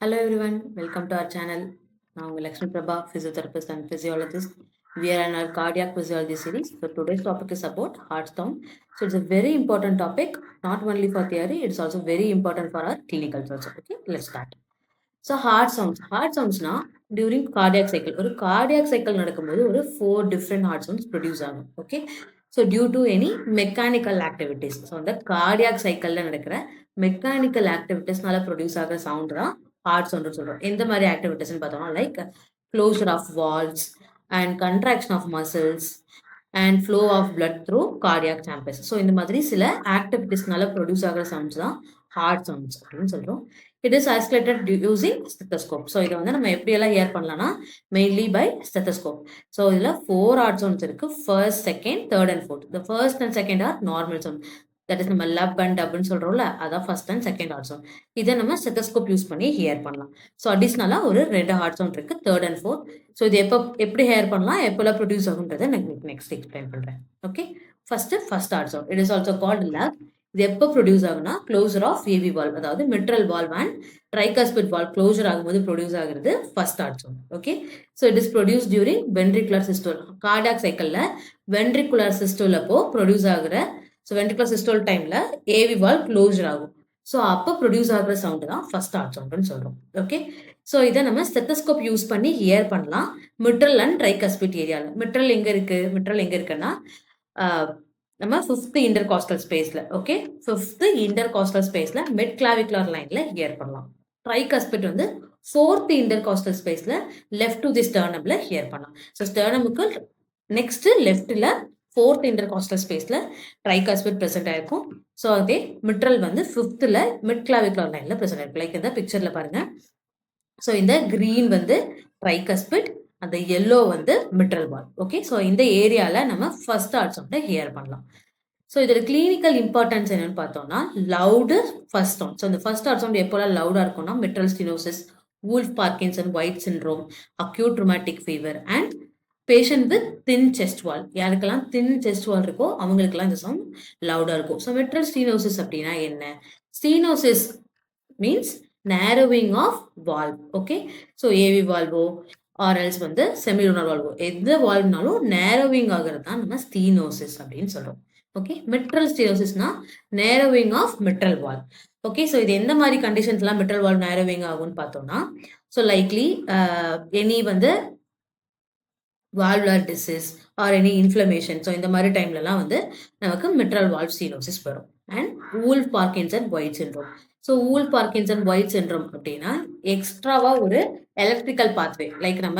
Hello everyone, welcome to our channel. நான் உங்கள் Lakshmi Prabha, physiotherapist and physiologist. We are in our cardiac physiology series. So today's topic is about heart sound. So it's a very important topic, not only for theory, it's also very important for our clinicals also. Okay, let's start. So heart sounds. Heart soundsனா during cardiac cycle. ஒரு cardiac cycle நடக்கும்போது ஒரு 4 different heart sounds produce ஆகும். Okay. So due to any mechanical activities. So அந்த cardiac cycleல நடக்கிற mechanical activitiesனால produce ஆகிற sound தான் heart sound சொல்றோம். எந்த மாதிரி activitiesன்னு பார்த்தோம்னா like closure of valves and contraction of muscles and flow of blood through cardiac chambers. So இந்த மாதிரி சில ஆக்டிவிட்டிஸ்னால ப்ரொடியூஸ் ஆகிற சவுண்ட்ஸ் தான் ஹார்ட் சவுண்ட்ஸ் அப்படின்னு சொல்கிறோம். It is isolated using stethoscope. So இதை வந்து நம்ம எப்படியெல்லாம் ஹியர் பண்ணலாம்னா மெயின்லி பை ஸ்டெத்தஸ்கோப். ஸோ இதில் 4 ஹார்ட் சவுண்ட்ஸ் இருக்குது. First, second, third and fourth. The first and second are normal sound. That is நம்ம லப் அண்ட் டப்னு சொல்கிறோம்ல, அதான் first and second heart sound. இதை நம்ம ஸ்டெத்தஸ்கோப் யூஸ் பண்ணி ஹியர் பண்ணலாம். ஸோ அடிஷ்னலாக ஒரு 2 ஹார்ட் சவுண்ட் இருக்குது, தேர்ட் அண்ட் ஃபோர்த். ஸோ இது எப்படி ஹேர் பண்ணலாம், எப்போல்லாம் ப்ரொடியூஸ் ஆகுன்றதை நான் நெக்ஸ்ட் எக்ஸ்பிளைன் பண்ணுறேன். Okay, first heart sound. It is also called luck. இது எப்போ ப்ரொடியூஸ் ஆகுனா க்ளோசர் ஆஃப் ஏவி வால்வ், அதாவது mitral valve and tricuspid valve closure ஆகும்போது ப்ரொடியூஸ் ஆகுறது first heart sound. Okay, so it is produce during ventricular systole. Cardiac சைக்கிளில் ventricular systole அப்போ produce ஆகுற, so ventricular systole டைமில் ஏவி வால்வ் க்ளோசர் ஆகும். So அப்போ produce ஆகிற சவுண்டு தான் ஃபர்ஸ்ட் ஹார்ட் சவுண்டுன்னு சொல்கிறோம். ஓகே, ஸோ இதை நம்ம ஸ்டெத்தஸ்கோப் யூஸ் பண்ணி ஹியர் பண்ணலாம் மிட்ரல் அண்ட் ட்ரைகாஸ்பிட் ஏரியாவில். மிட்ரல் எங்கே இருக்குன்னா நம்ம 5th இன்டர்காஸ்டல் ஸ்பேஸில். ஓகே, 5th இன்டர்காஸ்டல் ஸ்பேஸில் மிட் கிளாவிகுலர் லைனில் ஹியர் பண்ணலாம். ட்ரைகாஸ்பிட் வந்து 4th இன்டர்காஸ்டல் ஸ்பேஸில் லெஃப்ட் டு தி ஸ்டர்னமில் ஹியர் பண்ணலாம். ஸோ ஸ்டர்னமுக்கு நெக்ஸ்ட் லெஃப்டில் 4th இன்டர்காஸ்டல் ஸ்பேஸில் ட்ரைகாஸ்பிட் ப்ரெசென்ட் ஆயிருக்கும். ஸோ அதே மிட்ரல் வந்து 5th மிட் கிளாவிகுலர் லைனில் ப்ரெசென்ட் ஆயிருக்கும். லைக் இந்த பிக்சரில் பாருங்கள். ஸோ இந்த கிரீன் வந்து ட்ரைகாஸ்பிட், அந்த எல்லோ வந்து மிட்ரல் வால்வ். ஓகே, ஸோ இந்த ஏரியாவில் நம்ம ஃபர்ஸ்ட் ஹார்ட் சவுண்டை ஹியர் பண்ணலாம். ஸோ இதோட கிளினிக்கல் இம்பார்ட்டன்ஸ் என்னன்னு பார்த்தோம்னா லவுடு ஃபர்ஸ்ட் சவுண்ட். ஸோ இந்த ஃபர்ஸ்ட் ஹார்ட் சவுண்ட் எப்போல்லாம் லவுடாக இருக்கும்னா mitral stenosis, Wolff Parkinson White syndrome, acute rheumatic fever and patient with thin chest wall. யாருக்கெல்லாம் தின் செஸ்ட் வால் இருக்கோ அவங்களுக்கெல்லாம் இந்த சவுண்ட் லவுடாக இருக்கும். ஸோ மிட்ரல் ஸ்டீனோசிஸ் அப்படின்னா என்ன? Stenosis means narrowing of valve. Okay, so AV வால்வோ ஆர்எல்ஸ் வந்து செமிலூனர் வால்வோ, எந்த வால்வ்னாலும் நேரோவிங் ஆகிறது தான் நம்ம ஸ்டீனோசிஸ் அப்படின்னு சொல்கிறோம். ஓகே, மிட்ரல் ஸ்டீனோசிஸ்னா narrowing of mitral valve. Okay, so இது எந்த மாதிரி கண்டிஷன்ஸ்லாம் மிட்ரல் வால்வ் நேரோவிங் ஆகும்னு பார்த்தோம்னா, ஸோ லைக்லி எனி வந்து valvular disease or any inflammation. So இந்த மாதிரி டைம்லலாம் வந்து நமக்கு மிட்ரல் வால்வ் ஸ்டீனோசிஸ் வரும். And Wolff Parkinson White syndrome. So Wolff Parkinson White syndrome அப்படின்னா எக்ஸ்ட்ராவாக ஒரு எலக்ட்ரிக்கல் பாத்வே, லைக் நம்ம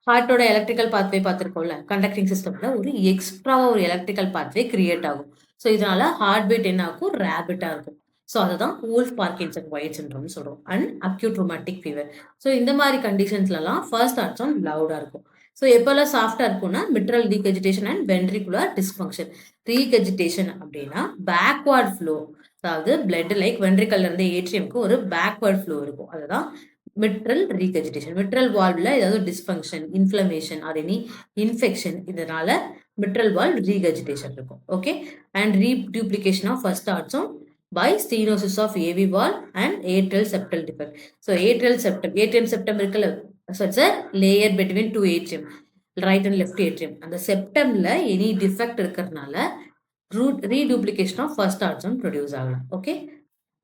ஹார்ட்டோட எலக்ட்ரிக்கல் பாத்வே பார்த்துருக்கோம்ல, கண்டக்டிங் சிஸ்டமில் ஒரு எக்ஸ்ட்ராவாக ஒரு எலக்ட்ரிக்கல் பாத்வே கிரியேட் ஆகும். ஸோ இதனால ஹார்ட் பீட் என்ன ஆகும், ரேபிட்டாக இருக்கும். ஸோ அதுதான் வூல்ஃப் பார்க்கின்சன் ஒயிட் சிண்ட்ரோம்னு சொல்கிறோம். And acute rheumatic fever. So இந்த மாதிரி கண்டிஷன்ஸ்லலாம் ஃபர்ஸ்ட் ஹார்ட் சவுண்ட் லவுடாக இருக்கும். ஸோ எப்போல்லாம் சாஃப்டாக இருக்கும்னா மிட்ரல் ரீகெஜிடேஷன் அண்ட் வென்ட்ரிகுலர் டிஸ்ஃபங்க்ஷன். ரீகெஜிடேஷன் அப்படின்னா பேக்வர்ட் ஃப்ளோ, அதாவது பிளட் லைக் வென்ட்ரிகல்ல இருந்து ஏட்ரியம்க்கு ஒரு பேக்வர்ட் ஃப்ளோ இருக்கும். அதுதான் மிட்ரல் ரீகெஜிடேஷன். மிட்ரல் வால்வ்ல ஏதாவது dysfunction, inflammation or any infection, இதனால மிட்ரல் வால்வ் ரீகெஜிடேஷன் இருக்கும். Okay, and reduplication of first heart sound by stenosis of AV valve and atrial septal defect. So atrial septum இருக்குல்ல, so it's a layer between two atrium, right and left atrium. அந்த செப்டம்ல any defect இருக்கிறதுனால reduplication of first heart sound produce ஆகலாம். Okay,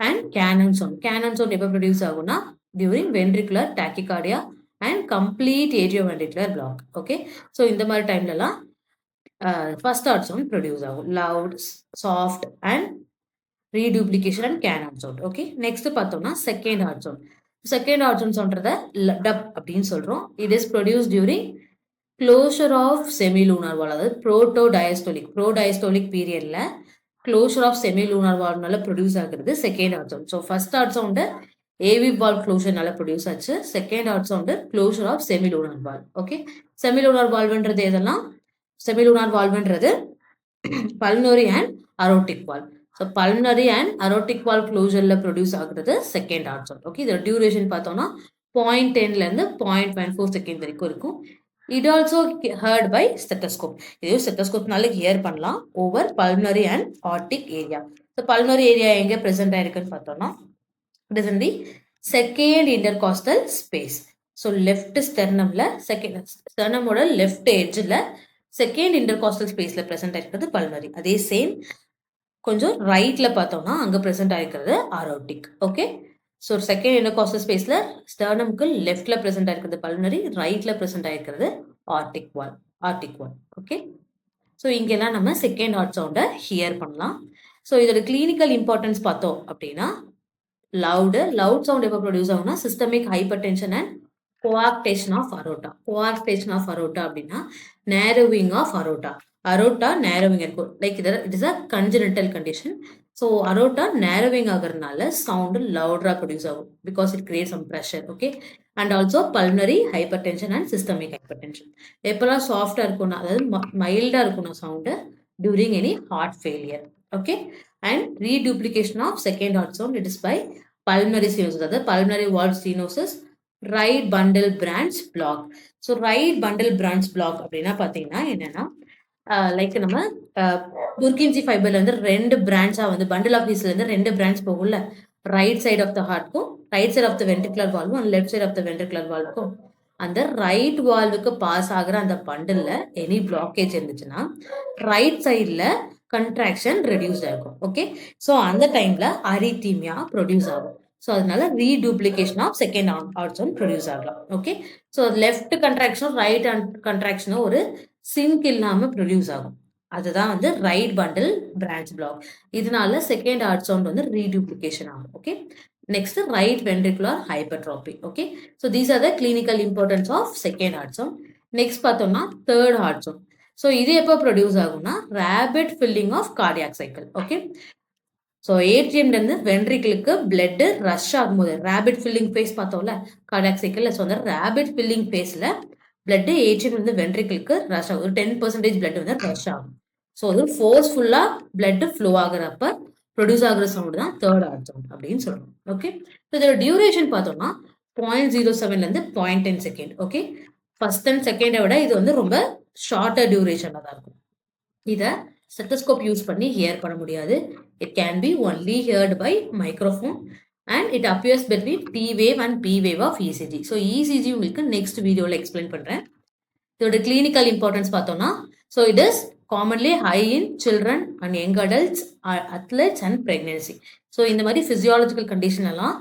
and cannon sound எப்போ produce ஆகும்னா during ventricular tachycardia and complete atrioventricular block. Okay, so இந்த மாதிரி டைம்லலாம் first heart sound produce ஆகும். Loud, soft and reduplication and cannon sound. Okay, next பார்த்தோம்னா second heart sound. Second heart sound சொல்றத dub அப்படின்னு சொல்றோம். It is produce during closure of semilunar valve, அதாவது protodiastolic பீரியட்ல க்ளோஷர் ஆஃப் செமிலூனார் வால்வ்னால ப்ரொடியூஸ் ஆகுறது second heart sound. So first heart sound AV valve க்ளோஷர்னால produce ஆச்சு. Second heart sound closure of semilunar valve. Okay, semilunar வால்வ்ன்றது எதெல்லாம்? Semilunar வால்வ்ன்றது pulmonary and aortic valve. So pulmonary and aortic valve க்ளோஷரில் produce ஆகுறது second heart sound. Okay, இதோட duration பார்த்தோம்னா 0.10லேருந்து 0.14 செகண்ட் வரைக்கும் இருக்கும். It also heard by stethoscope. இது ஸ்டெத்தஸ்கோப்னால ஹியர் பண்ணலாம் over pulmonary and aortic area. So pulmonary area எங்கே ப்ரெசென்ட் ஆயிருக்குன்னு பார்த்தோம்னா it is in the second intercostal space. So left ஸ்டெர்னம்ல செகண்ட் ஸ்டெர்னமோட லெஃப்ட் எட்ஜில் செகண்ட் இன்டர்காஸ்டல் ஸ்பேஸில் ப்ரெசென்ட் ஆயிருக்கிறது பல்மரி. அதே சேம் கொஞ்சம் ரைட்டில் பார்த்தோம்னா அங்கே ப்ரெசென்ட் ஆயிருக்கிறது aortic. Okay, so second intercostal ஸ்பேஸில் ஸ்டெர்னம்க்கு லெஃப்டில் ப்ரெசென்ட் ஆயிருக்கிறது பல்மரி, ரைட்டில் ப்ரெசென்ட் ஆயிருக்கிறது ஆர்டிக் வால். ஓகே, ஸோ இங்கெல்லாம் நம்ம செகண்ட் ஹார்ட் சவுண்டை ஹியர் பண்ணலாம். ஸோ இதோட கிளினிக்கல் இம்பார்ட்டன்ஸ் பார்த்தோம் அப்படின்னா லவுட் சவுண்ட் எப்போ ப்ரொடியூஸ் ஆகும்னா systemic hypertension and coarctation of aorta அப்படின்னா narrowing of aorta narrowing இருக்கும். Like it is a congenital condition. So aorta narrowing ஆகிறதுனால சவுண்ட் லவுடரா ப்ரொடியூஸ் ஆகும் because it create some pressure. Okay, and also pulmonary hypertension and systemic hypertension. எப்பெல்லாம் சாஃப்டா இருக்கும்னா அதாவது மைல்டா இருக்கணும் sound during any heart failure. Okay, and reduplication of second heart sound it is by pulmonary stenosis, அதாவது pulmonary valve stenosis, right bundle branch block. So right bundle branch black அப்படின்னா பார்த்தீங்கன்னா என்னன்னா லைக் நம்ம புர்கின்சி ஃபைபர்ல இருந்து ரெண்டு பிரான்ச்சா வந்து பண்டில் ஆஃப் பீஸ்ல இருந்து ரெண்டு பிரான்ச் போகும்ல, ரைட் சைட் ஆஃப் த ஹார்ட்க்கும் right side of the ventricular வால்வும் and left side of the ventricular வால்வுக்கும் அந்த ரைட் வால்வுக்கு பாஸ் ஆகிற அந்த பண்டில்ல எனி பிளாக்கேஜ் இருந்துச்சுன்னா ரைட் சைடில் கன்ட்ராக்ஷன் ரெடியூஸ் ஆகும். ஓகே, ஸோ அந்த டைம்ல அரித்தீமியா ப்ரொடியூஸ் ஆகும். ஸோ அதனால reduplication of second heart sound produce ஆகலாம். ஓகே, ஸோ லெஃப்ட் கன்ட்ராக்ஷனும் ரைட் கன்ட்ராக்ஷனும் ஒரு சிங்க் இல்லாமல் ப்ரொடியூஸ் ஆகும். அதுதான் வந்து ரைட் பண்டில் பிரான்ச் பிளாக். இதனால செகண்ட் ஹார்ட் சவுண்ட் வந்து ரீடூப்ளிகேஷன் ஆகும். Okay, next right ventricular hypertrophy. Okay, so these are the clinical importance of second heart sound. Next பார்த்தோம்னா தேர்ட் ஹார்ட் சவுண்ட். ஸோ இது எப்போ ப்ரொடியூஸ் ஆகும்னா rapid filling of cardiac cycle. Okay, so ஏட்ரியம்லேருந்து வென்ட்ரிக்கிளுக்கு blood rush ஆகும்போது rapid filling phase பார்த்தோம்ல cardiac சைக்கிளில். So அந்த ரேபிட் ஃபில்லிங் ஃபேஸில் பிளட் ஏட்ரியம்லேருந்து வென்ட்ரிக்கிளுக்கு ரஷ் ஆகும். 10% பிளட் வந்து ரஷ் ஆகும். ஸோ அது ஃபோர்ஸ்ஃபுல்லாக பிளட் ஃப்ளோ ஆகுறப்ப ப்ரொடியூஸ் ஆகுற சவுண்டு தான் தேர்ட் ஹார்ட் சவுண்ட் அப்படின்னு சொல்லுவோம். ஓகே, ஸோ இதோட டியூரேஷன் பார்த்தோம்னா 0.07 0.10 செகண்ட். ஓகே, ஃபர்ஸ்ட் அண்ட் செகண்டை விட இது வந்து ரொம்ப ஷார்ட்டர் டியூரேஷனாக தான் இருக்கும். இதை ஸ்டெத்தஸ்கோப் யூஸ் பண்ணி ஹியர் பண்ண முடியாது. It can be only heard by microphone and it appears between T wave and P wave of ECG. So ECG உங்களுக்கு நெக்ஸ்ட் வீடியோவில் எக்ஸ்பிளைன் பண்ணுறேன். இதோட கிளினிக்கல் இம்பார்ட்டன்ஸ் பார்த்தோம்னா so it is commonly high in children and young adults, athletes and pregnancy. So இந்த மாதிரி physiological கண்டிஷன்லாம்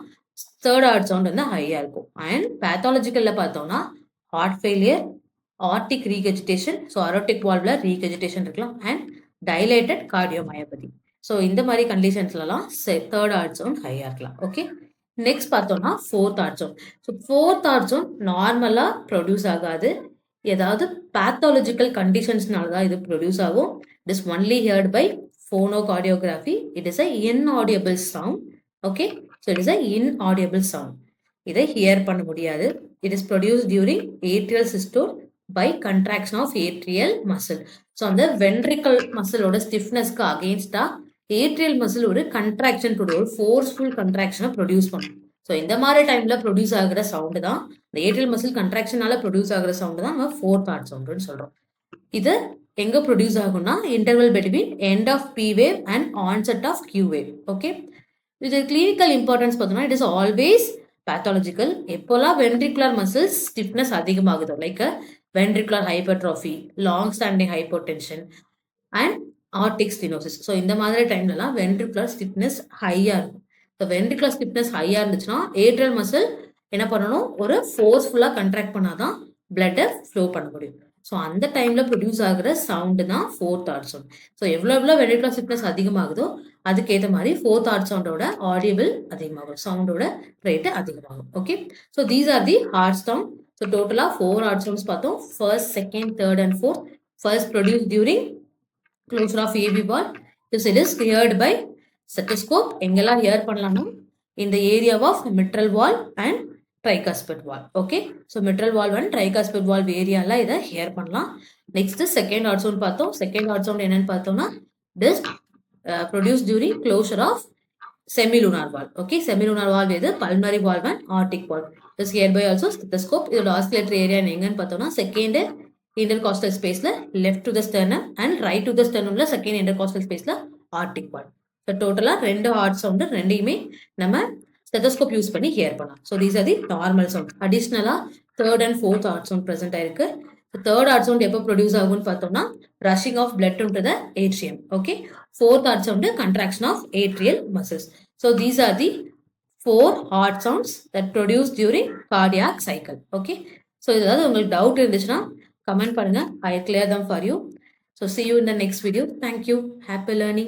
third heart sound வந்து ஹையாக இருக்கும். அண்ட் பேத்தாலஜிக்கலில் பார்த்தோம்னா heart failure, aortic regurgitation, so aortic வால்வ்ல ரீகெஜிடேஷன் இருக்கலாம், அண்ட் டைலேட்டட் கார்டியோமயோபதி. ஸோ இந்த மாதிரி கண்டிஷன்ஸ்லாம் தேர்ட் ஹார்ட் சவுண்ட் ஹையாக இருக்கலாம். ஓகே, நெக்ஸ்ட் பார்த்தோம்னா fourth heart sound. So fourth heart sound நார்மலாக ப்ரொடியூஸ் ஆகாது, ஏதாவது பேத்தாலஜிக்கல் கண்டிஷன்ஸ்னால தான் இது ப்ரொடியூஸ் ஆகும். It is only heard by phonocardiography. It is a inaudible sound. Okay, so it is a inaudible sound. இதை ஹியர் பண்ண முடியாது. It is produce during atrial systole by contraction of atrial muscle. ஸோ அந்த ventricular மசிலோட ஸ்டிஃப்னஸ்க்கு அகெயின்ஸ்டா atrial muscle ஒரு contraction ஒரு ஃபோர்ஸ்ஃபுல் கண்ட்ராக்ஷனை ப்ரொடியூஸ் பண்ணும். ஸோ இந்த மாதிரி டைம்ல ப்ரொடியூஸ் ஆகிற சவுண்டு தான் இந்த ஏட்ரியல் மசில் கண்ட்ராக்ஷனால ப்ரொடியூஸ் ஆகிற சவுண்டு தான் நம்ம ஃபோர்த் ஹார்ட் சவுண்டுன்னு சொல்றோம். இது எங்க ப்ரொடியூஸ் ஆகும்னா interval between end of P wave and onset of Q wave. Okay, இது கிளினிக்கல் இம்பார்ட்டன்ஸ் பார்த்தோம்னா இட் இஸ் ஆல்வேஸ் பேத்தாலஜிக்கல். எப்போல்லாம் வென்ட்ரிகுலர் மசில்ஸ் ஸ்டிஃப்னஸ் அதிகமாகுதோ like ventricular hypertrophy, long standing hypotension and aortic stenosis. ஸோ இந்த மாதிரி டைம்லலாம் ventricular stiffness ஹையாக இருக்கும். ஸோ வென்ட்ரிகுலர் ஸ்டிஃப்னஸ் ஹையாக இருந்துச்சுன்னா ஏட்ரியல் மசில் என்ன பண்ணணும், ஒரு ஃபோர்ஸ்ஃபுல்லாக கண்ட்ராக்ட் பண்ணாதான் பிளட்டை ஃப்ளோ பண்ண முடியும். ஸோ அந்த டைமில் ப்ரொடியூஸ் ஆகிற சவுண்டு தான் ஃபோர்த் ஹார்ட் சவுண்ட். ஸோ எவ்வளோ வென்ட்ரிகுலர் ஸ்டிஃப்னஸ் அதிகமாகுதோ அதுக்கேற்ற மாதிரி ஃபோர்த் ஹார்ட் சவுண்டோட ஆடியபிள் அதிகமாகும், சவுண்டோட ரேட்டு அதிகமாகும். Okay, so these are the heart sound. So total of 4 heart sounds பார்த்தோம். First, second, third and fourth. First produced during closure of AV valve. This it is heard by stethoscope. எங்கெல்லாம் hear பண்ணலாம்னா in the area of mitral valve and tricuspid valve. Okay, so mitral valve and tricuspid valve ஏரியால இதை hear பண்ணலாம். Next second heart sound பார்த்தோம். Second heart sound என்னன்னு பார்த்தோம்னா this produced during closure of semilunar valve. Okay, semilunar valve இது pulmonary valve and aortic valve. This hereby also stethoscope. இதோட oscillatory area எங்கன்னு பார்த்தோம்னா செகண்ட் intercostal spaceல left to the sternum and right to the sternumல second intercostal spaceல aortic valve. So டோட்டலாக 2 heart sound ரெண்டையுமே நம்ம ஸ்டெதஸ்கோப் யூஸ் பண்ணி ஹியர் பண்ணலாம். So these are the normal sound. அடிஷ்னலாக third and fourth heart sound present ஆயிருக்கு. தேர்ட் ஹார்ட் சவுண்ட் எப்போ ப்ரொடியூஸ் ஆகும்னு பார்த்தோம்னா rushing of blood to the atrium. Okay, fourth heart sound contraction of atrial muscles. So these are the 4 heart sounds that produce during cardiac cycle. Okay, so ஏதாவது உங்களுக்கு doubt இருந்துச்சுன்னா comment பண்ணுங்க. I clear them for you. So see you in the next video. Thank you. Happy learning.